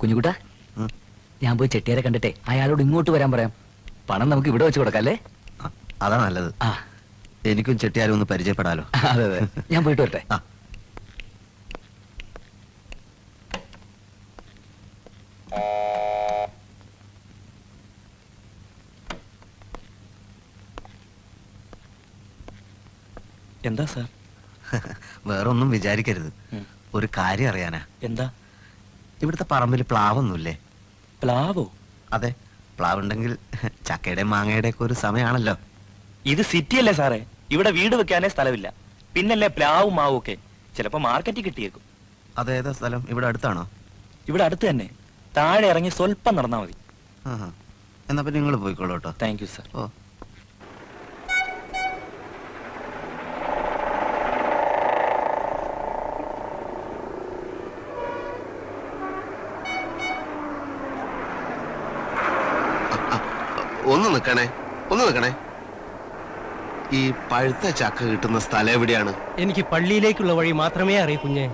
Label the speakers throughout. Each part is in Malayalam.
Speaker 1: കുഞ്ഞുകുട്ടാ, ഞാൻ പോയി ചെട്ടിയാരെ കണ്ടിട്ടെ അയാളോട് ഇങ്ങോട്ട് വരാൻ പറയാം. പണം നമുക്ക് ഇവിടെ വെച്ച് കൊടുക്കാം അല്ലേ?
Speaker 2: അതാ നല്ലത്. എനിക്കും ചെട്ടിയാരും ഒന്ന് പരിചയപ്പെടാലോ.
Speaker 1: അതെ അതെ, ഞാൻ പോയിട്ട് വരട്ടെ.
Speaker 3: എന്താ സാർ?
Speaker 2: വേറൊന്നും വിചാരിക്കരുത്, ഒരു കാര്യം അറിയാനാ.
Speaker 3: എന്താ?
Speaker 2: ഇവിടുത്തെ പറമ്പിൽ പ്ലാവൊന്നുമില്ലേ?
Speaker 3: പ്ലാവോ?
Speaker 2: അതെ, പ്ലാവുണ്ടെങ്കിൽ ചക്കയുടെ മാങ്ങയുടെ ഒക്കെ ഒരു സമയമാണല്ലോ.
Speaker 3: ഇത് സിറ്റി അല്ലേ സാറേ, ഇവിടെ വീട് വെക്കാനേ സ്ഥലമില്ല, പിന്നല്ലേ പ്ലാവും മാവും ഒക്കെ. ചിലപ്പോ മാർക്കറ്റിൽ കിട്ടിയേക്കും.
Speaker 2: അതേതാ സ്ഥലം? ഇവിടെ അടുത്താണോ?
Speaker 3: ഇവിടെ അടുത്ത് തന്നെ, താഴെ ഇറങ്ങി സ്വല്പം നടന്നാ മതി.
Speaker 2: എന്നാ പിന്നെ നിങ്ങൾ പോയിക്കോളൂ കേട്ടോ.
Speaker 3: Thank you sir.
Speaker 2: ഓ, ഒന്ന് നിൽക്കണേ. ഈ പഴുത്ത ചക്ക കിട്ടുന്ന സ്ഥലം എവിടെയാണ്?
Speaker 4: എനിക്ക് പള്ളിയിലേക്കുള്ള വഴി മാത്രമേ അറിയൂ കുഞ്ഞെ.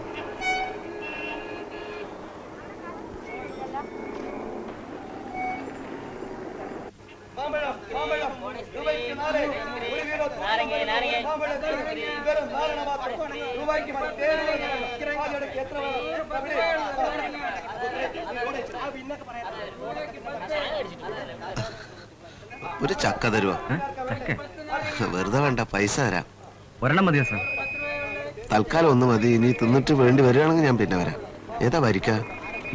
Speaker 2: ഒരു ചക്ക തരുവോ? വെറുതെ വേണ്ട, പൈസ തരാം.
Speaker 1: ഒരെണ്ണം മതിയോ സാർ?
Speaker 2: തൽക്കാലം ഒന്ന് മതി. ഇനി തിന്നിട്ട് വേണ്ടി വരികയാണെങ്കിൽ ഞാൻ പിന്നെ വരാം. ഏതാ വരിക്ക?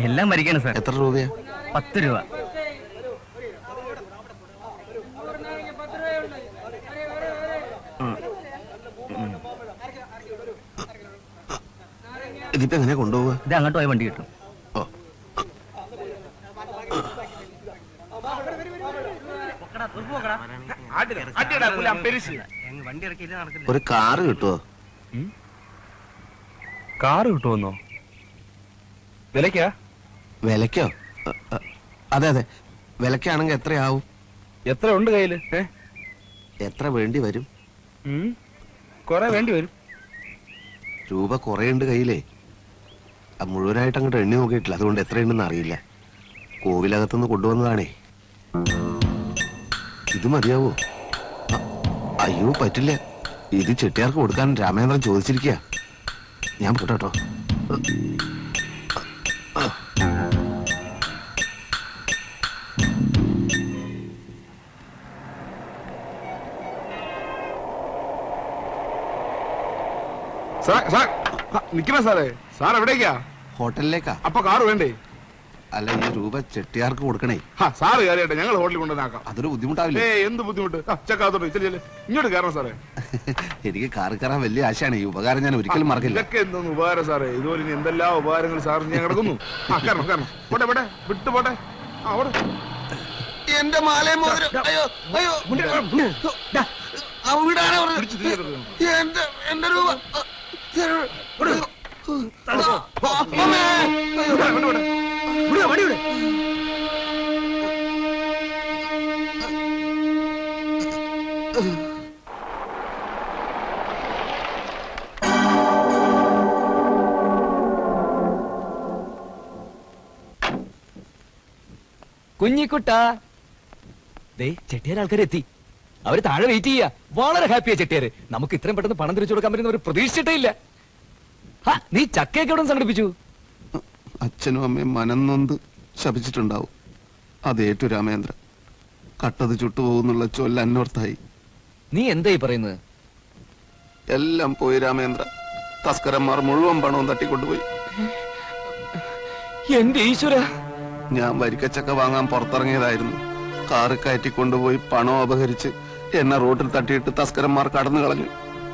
Speaker 1: എല്ലാം വരികയാണ് സാർ.
Speaker 2: എത്ര രൂപയാ?
Speaker 1: 10 രൂപ.
Speaker 2: ഇതിപ്പോ എങ്ങനെ കൊണ്ടുപോവുക?
Speaker 1: ഇത് അങ്ങോട്ട് പോയ വണ്ടി കിട്ടും.
Speaker 2: ഓ, ഒരു കാറ് കിട്ടുമോ?
Speaker 3: കാറ് കിട്ടുമെന്നോ? വിലക്കാ?
Speaker 2: വിലക്കോ? അതെ അതെ, വിലക്കാണെങ്കിൽ എത്രയാവും?
Speaker 3: എത്ര ഉണ്ട് കയ്യില്?
Speaker 2: എത്ര വേണ്ടി വരും?
Speaker 3: കൊറേ വേണ്ടി വരും.
Speaker 2: രൂപ കുറേ ഉണ്ട് കയ്യിലേ. മുഴുവനായിട്ട് അങ്ങോട്ട് എണ്ണി നോക്കിയിട്ടില്ല, അതുകൊണ്ട് എത്രയുണ്ടെന്ന് അറിയില്ല. കോവിലകത്തുനിന്ന് കൊണ്ടുവന്നതാണേ. ഇത് മതിയാവോ? അയ്യോ പറ്റില്ല, ഇത് ചെട്ടിയാർക്ക് കൊടുക്കാൻ രാമേന്ദ്രൻ ചോദിച്ചിരിക്കുക. ഞാൻ പോട്ടോ.
Speaker 5: നിക്കണ സാറേ, സാർ എവിടേക്കാ?
Speaker 2: ഹോട്ടലിലേക്കാ.
Speaker 5: അപ്പൊ കാറ് വേണ്ടേ?
Speaker 2: അല്ല, ഈ രൂപ ചെട്ടിയാർക്ക് കൊടുക്കണേ.
Speaker 5: സാറ് കയറിയട്ടെ, ഞങ്ങൾ ഹോട്ടലിൽ കൊണ്ടുവന്നാക്കാം.
Speaker 2: അതൊരു ബുദ്ധിമുട്ടാവില്ലേ?
Speaker 5: എന്ത് ബുദ്ധിമുട്ട്? ചക്കാത്തോട്ട് ഇങ്ങോട്ട് കയറണം സാറേ.
Speaker 2: എനിക്ക് കാറ് കയറാൻ വലിയ ആശയാണ്. ഈ ഉപകാരം ഞാൻ ഒരിക്കലും മറക്കില്ല.
Speaker 5: ഇതൊക്കെ എന്തോന്ന് ഉപകാരം സാറേ, ഇതുപോലെ ഇനി എന്തെല്ലാം ഉപകാരങ്ങൾ സാറിന് ഞാൻ കിടക്കുന്നു. കയറണം. പോട്ടെ വിട്ടു പോട്ടെ.
Speaker 2: എന്റെ മാലയും മോതിരം. അയ്യോ അയ്യോ, എന്റെ രൂപ.
Speaker 1: കുഞ്ഞിക്കുട്ടാ, ചെട്ടിയാർ ആൾക്കാരെത്തി. അവര് താഴെ വെയിറ്റ് ചെയ്യാ. വളരെ ഹാപ്പിയാ ചെട്ടിയാര്. നമുക്ക് ഇത്രയും പെട്ടെന്ന് പണം തിരിച്ചു കൊടുക്കാൻ പറ്റുന്ന ഒരു പ്രതീക്ഷിച്ചിട്ടേ ഇല്ല. നീ ചക്കയൊക്കെ എവിടെ സംഘടിപ്പിച്ചു?
Speaker 2: അച്ഛനും അമ്മയും മനംനൊന്ത് ശപിച്ചിട്ടുണ്ടാവും. അതേറ്റു രാമേന്ദ്ര. കട്ടത് ചുട്ടുപോകുന്നുള്ള ചൊല്ല അന്വർത്ഥായി.
Speaker 1: നീ എന്തായി പറയുന്നത്?
Speaker 2: എല്ലാം പോയി രാമേന്ദ്ര. തസ്കരന്മാർ മുഴുവൻ പണവും തട്ടിക്കൊണ്ടുപോയി.
Speaker 1: എന്റെ ഈശ്വര!
Speaker 2: ഞാൻ വരിക്കച്ചക്ക വാങ്ങാൻ പുറത്തിറങ്ങിയതായിരുന്നു. കാറ് കയറ്റിക്കൊണ്ടുപോയി പണം അപഹരിച്ച് എന്നെ റോഡിൽ തട്ടിയിട്ട് തസ്കരന്മാർ കടന്നു കളഞ്ഞു.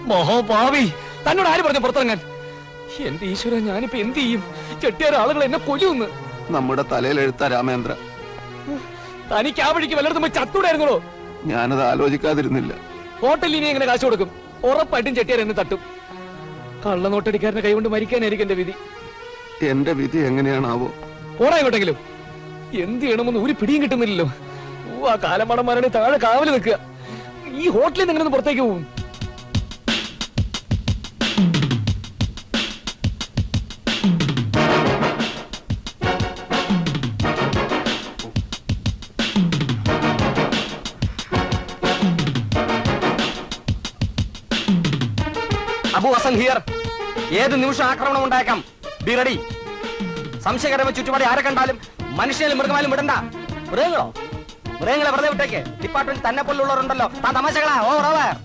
Speaker 1: മഹോപാവി! തന്നോട് ആര് പറഞ്ഞു പുറത്തിറങ്ങാൻ? എന്റെ ഈശ്വര, ഞാനിപ്പോ എന്ത് ചെയ്യും? ചെട്ടിയാർ ആളുകൾ എന്നെ കൊല്ലുന്നു.
Speaker 2: നമ്മുടെ തലയിൽ എഴുത്ത രാമേന്ദ്ര.
Speaker 1: തനിക്ക് ആ വഴിക്ക് വല്ലയിടത്തും പോയി ചത്തൂടായിരുന്നോ?
Speaker 2: ഞാനത് ആലോചിക്കാതിരുന്നില്ല.
Speaker 1: ഹോട്ടലിൽ ഇനി എങ്ങനെ കാശ് കൊടുക്കും? ഉറപ്പായിട്ടും ചെട്ടിയാർ എന്നെ തട്ടും. കള്ളനോട്ടടിക്കാരന്റെ കൈകൊണ്ട് മരിക്കാനായിരിക്കും എന്റെ വിധി.
Speaker 2: എന്റെ വിധി എങ്ങനെയാണാവോ?
Speaker 1: ഓടാ എങ്ങോട്ടെങ്കിലും. എന്ത് ചെയ്യണമെന്ന് ഒരു പിടിയും കിട്ടുന്നില്ലല്ലോ. ആ കാലമാടന്മാരുടെ താഴെ കാവല് നിൽക്കുക. ഈ ഹോട്ടലിൽ നിന്ന് എങ്ങനെ പുറത്തേക്ക് പോകും?
Speaker 6: അബു ഹസൻ ഹിയർ. ഏത് നിമിഷം ആക്രമണം ഉണ്ടായേക്കാം. Be ready. സംശയകരമായ ചുറ്റുപാടി ആരെ കണ്ടാലും മനുഷ്യനും മൃഗമാലും വിടണ്ട. മൃഗങ്ങളെ വെറുതെ വിട്ടേക്ക്. ഡിപ്പാർട്ട്മെന്റ് തന്നെ പോലുള്ളവരുണ്ടല്ലോ. താൻ തമാശകളാ. Over over.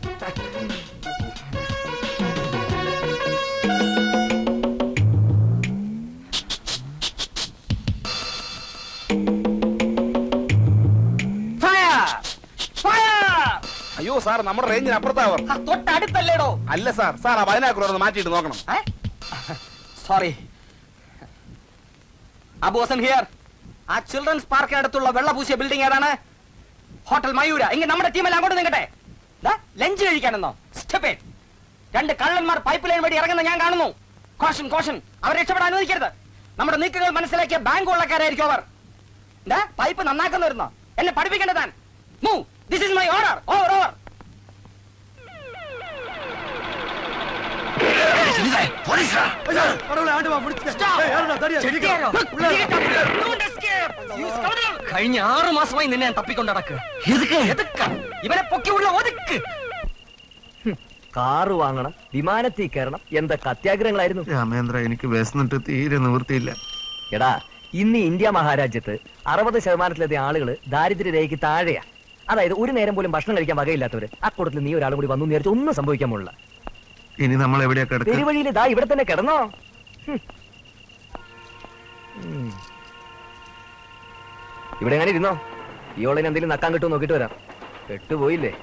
Speaker 5: അയ്യോ സാർ, നമ്മുടെ റേഞ്ചിന് അപ്പുറത്താവർ.
Speaker 6: തൊട്ടടുത്തല്ലേടോ.
Speaker 5: അല്ല സാർ, സാർ ആ ബൈനാക്കുലർ മാറ്റിയിട്ട് നോക്കണം.
Speaker 6: സോറി. അബു ഹസൻ ഹിയർ. ആ ചിൽഡ്രൻസ് പാർക്കിനടുത്തുള്ള വെള്ളപൂശിയ ബിൽഡിംഗ് ഏതാണ്? ഹോട്ടൽ മയൂര. എങ്കിൽ നമ്മുടെ ടീമെല്ലാം അങ്ങോട്ട് നിൽക്കട്ടെ. ലഞ്ച് കഴിക്കാനെന്നോ? സ്റ്റെപ്പ്. 2 കള്ളന്മാർ പൈപ്പ് ലൈൻ വഴി ഇറങ്ങുന്ന ഞാൻ കാണുന്നു. Caution caution. അവർ രക്ഷപ്പെടാൻ അനുവദിക്കരുത്. നമ്മുടെ നീക്കങ്ങൾ മനസ്സിലാക്കിയ ബാങ്ക് കൊള്ളക്കാരായിരിക്കും അവർ. പൈപ്പ് നന്നാക്കുന്ന വരുന്നോ? എന്നെ പഠിപ്പിക്കേണ്ടത് താൻ. Move. This is my order. Over over. കഴിഞ്ഞ 6 മാസമായി നിന്നെ ഞാൻ തപ്പിക്കൊണ്ടടക്ക്. ഇവനെ പൊക്കിയുള്ള ഒതുക്ക്.
Speaker 1: കാറ് വാങ്ങണം, വിമാനത്തിൽ കയറണം, എന്തൊക്കെ അത്യാഗ്രഹങ്ങളായിരുന്നു.
Speaker 2: രാമേന്ദ്ര, എനിക്ക് വിശന്നിട്ട് തീരെ നിവൃത്തിയില്ല.
Speaker 1: എടാ, ഇന്ന് ഇന്ത്യ മഹാരാജ്യത്ത് 60% ആളുകള് ദാരിദ്ര്യരേഖയ്ക്ക് താഴെയാ. അതായത് ഒരു നേരം പോലും ഭക്ഷണം കഴിക്കാൻ വകയില്ലാത്തവര്. അക്കൂട്ടത്തിൽ നീ ഒരാളും കൂടി വന്നു നേരിട്ട് ഒന്നും സംഭവിക്കാൻ പോലുള്ള.
Speaker 2: ഇനി നമ്മൾ എവിടെയാ കിടക്കുക?
Speaker 1: പെരുവഴിയിൽ ദാ ഇവിടെ തന്നെ കിടന്നോ. ഇവിടെ എങ്ങനെ ഇരുന്നോ? ഈ ഓളിന് എന്തെങ്കിലും നക്കാൻ കിട്ടുമോ നോക്കിട്ട് വരാം. പെട്ടുപോയില്ലേ?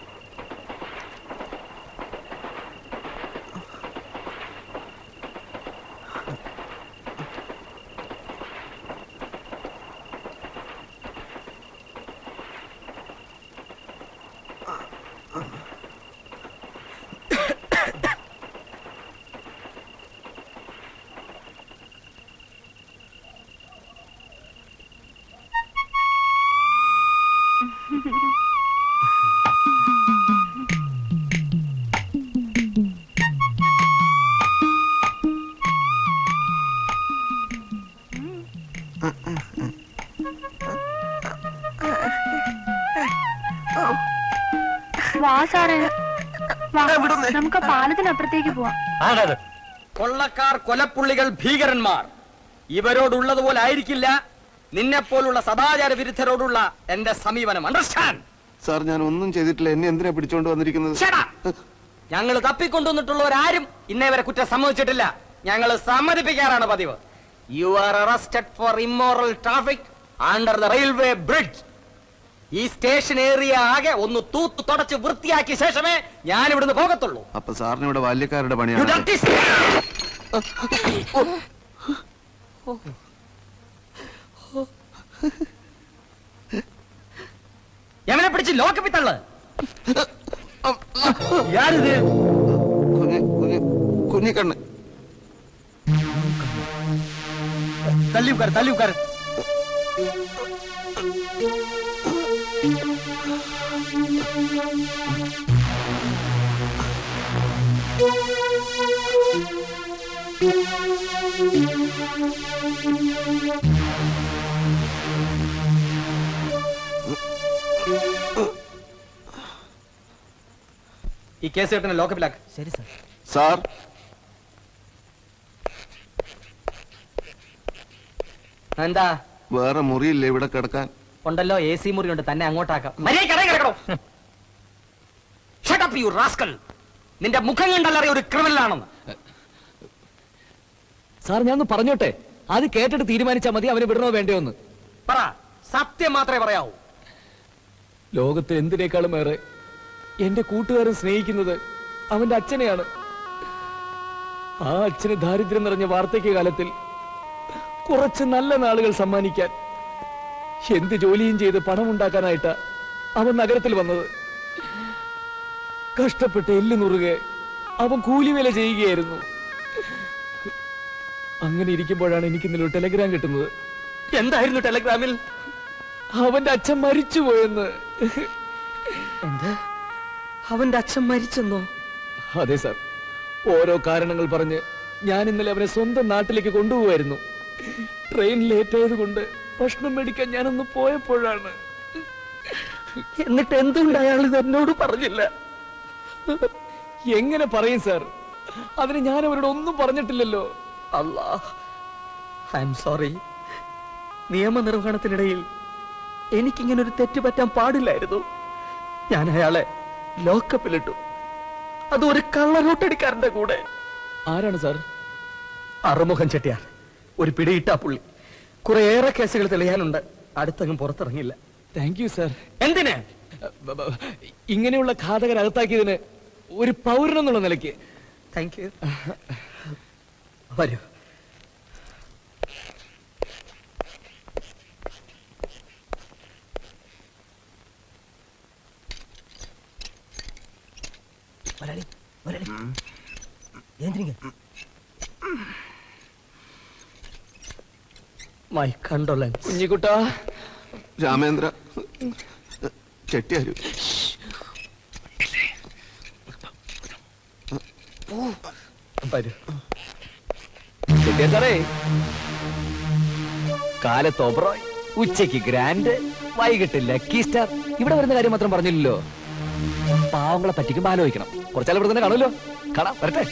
Speaker 7: വാ സാറേ, നമുക്ക് പാലത്തിനപ്പുറത്തേക്ക് പോവാം.
Speaker 6: കൊള്ളക്കാർ, കൊലപ്പുള്ളികൾ, ഭീകരന്മാർ ഇവരോടുള്ളതുപോലെ ആയിരിക്കില്ല നിന്നെപ്പോലുള്ള സദാചാര വിരുദ്ധരോടുള്ള എന്റെ സമീപനം. അണ്ടർസ്റ്റാൻഡ്?
Speaker 2: സാർ, ഞാൻ ഒന്നും ചെയ്തിട്ടില്ല. എന്നെ എന്തിനാ പിടിച്ചോണ്ട് വന്നിരിക്കുന്നത്?
Speaker 6: ഞങ്ങൾ തപ്പിക്കൊണ്ടുവന്നിട്ടുള്ളവരാരും ഇന്നേ വരെ കുറ്റം സമ്മതിച്ചിട്ടില്ല. ഞങ്ങൾ സമ്മതിപ്പിക്കാറാണ് പതിവ്. You are arrested four immoral traffic under the railway bridge. ഈ സ്റ്റേഷൻ ഏരിയ ആകെ ഒന്ന് തൂത്ത് തുടച്ച് വൃത്തിയാക്കിയ ശേഷമേ ഞാൻ ഇവിടുന്ന് പോകത്തുള്ളൂ.
Speaker 2: അപ്പൊ സാറിന് ഇവിടെ ബാല്യക്കാരുടെ പണിയാണ്.
Speaker 6: എവനെ പിടിച്ച് ലോക്കപ്പിത്തള്ള്. ഞാനിത്
Speaker 2: കുഞ്ഞിക്കണ്ണ്.
Speaker 6: തല്ലിക്കാർ തല്ലിക്കാർ. ഈ കേസ് കേട്ടനെ ലോക്കപ്പിലാക്ക്. ശരി സാർ.
Speaker 2: സാർ,
Speaker 6: എന്താ?
Speaker 2: വേറെ മുറിയില്ലേ ഇവിടെ കിടക്കാൻ?
Speaker 6: ഉണ്ടല്ലോ, AC മുറി ഉണ്ട്. തന്നെ അങ്ങോട്ടാക്കാം. നിന്റെ മുഖം കണ്ടല്ലറിയ ഒരു ക്രിമിനലാണെന്ന്.
Speaker 1: സാർ, ഞാൻ പറഞ്ഞോട്ടെ. അത് കേട്ടിട്ട് തീരുമാനിച്ചാൽ മതി അവന് വിടണോ വേണ്ടയോന്ന്.
Speaker 6: പറ, സത്യം മാത്രമേ പറയാവൂ.
Speaker 1: ലോകത്ത് എന്തിനേക്കാളും ഏറെ എന്റെ കൂട്ടുകാരൻ സ്നേഹിക്കുന്നത് അവന്റെ അച്ഛനെയാണ്. ആ അച്ഛന് ദാരിദ്ര്യം നിറഞ്ഞ വാർദ്ധക്യ കാലത്തിൽ കുറച്ച് നല്ല നാളുകൾ സമ്മാനിക്കാൻ എന്ത് ജോലിയും ചെയ്ത് പണമുണ്ടാക്കാനായിട്ടാ അവൻ നഗരത്തിൽ വന്നത്. കഷ്ടപ്പെട്ട് എല്ല് നുറുകെ അവൻ കൂലിവേല ചെയ്യുകയായിരുന്നു. അങ്ങനെ ഇരിക്കുമ്പോഴാണ് എനിക്ക് ഇന്നലെ ഒരു ടെലഗ്രാം കിട്ടുന്നത്.
Speaker 6: എന്തായിരുന്നു ടെലഗ്രാമിൽ?
Speaker 1: അവന്റെ അച്ഛൻ മരിച്ചുപോയെന്ന്.
Speaker 6: എന്താ? അവന്റെ അച്ഛൻ മരിച്ചെന്നോ?
Speaker 1: അതെ സാർ. ഓരോ കാരണങ്ങൾ പറഞ്ഞ് ഞാൻ ഇന്നലെ അവനെ സ്വന്തം നാട്ടിലേക്ക് കൊണ്ടുപോവായിരുന്നു. ട്രെയിൻ ലേറ്റ് ആയതുകൊണ്ട് ഭക്ഷണം മേടിക്കാൻ ഞാനൊന്ന് പോയപ്പോഴാണ്.
Speaker 6: എന്നിട്ട് എന്തുകൊണ്ട് അയാൾ ഇത് എന്നോട് പറഞ്ഞില്ല?
Speaker 1: എങ്ങനെ പറയും സാർ? അതിന് ഞാൻ അവരോട് ഒന്നും പറഞ്ഞിട്ടില്ലല്ലോ.
Speaker 6: അല്ലാ, ഐ എം സോറി. നിയമനിർവഹണത്തിനിടയിൽ എനിക്കിങ്ങനെ ഒരു തെറ്റ് പറ്റാൻ പാടില്ലായിരുന്നു. ഞാൻ അയാളെ ലോക്കപ്പിലിട്ടു. അത് ഒരു കള്ളനോട്ടടിക്കാരന്റെ കൂടെ.
Speaker 1: ആരാണ് സാർ?
Speaker 6: അറുമുഖം ചെട്ടിയാർ, ഒരു പിടിയിട്ടാ പുള്ളി. കുറേയേറെ കേസുകൾ തെളിയാനുണ്ട്. അടുത്തങ്ങും പുറത്തിറങ്ങില്ല.
Speaker 1: Thank you sir.
Speaker 6: എന്തിന്?
Speaker 1: ഇങ്ങനെയുള്ള ഘാതകർ അകത്താക്കിയതിന് ഒരു പൗരനെന്നുള്ള നിലയ്ക്ക്
Speaker 6: താങ്ക് യു. വരൂ. My condolence.
Speaker 1: കുഞ്ഞിക്കുട്ടാ,
Speaker 2: രാമേന്ദ്ര ചെട്ടിയാര്.
Speaker 6: വരൂ.
Speaker 1: ചെട്ടിയാർ സാറേ, കാലത്ത് ഓബ്രോയ്, ഉച്ചയ്ക്ക് ഗ്രാൻഡ്, വൈകിട്ട് ലക്കി സ്റ്റാർ. ഇവിടെ വരുന്ന കാര്യം മാത്രം പറഞ്ഞില്ലല്ലോ. പാവങ്ങളെ പറ്റിക്കുമ്പോ ആലോചിക്കണം. കുറച്ചാൽ ഇവിടെ തന്നെ കാണുമല്ലോ. കാണാം, വരട്ടെ.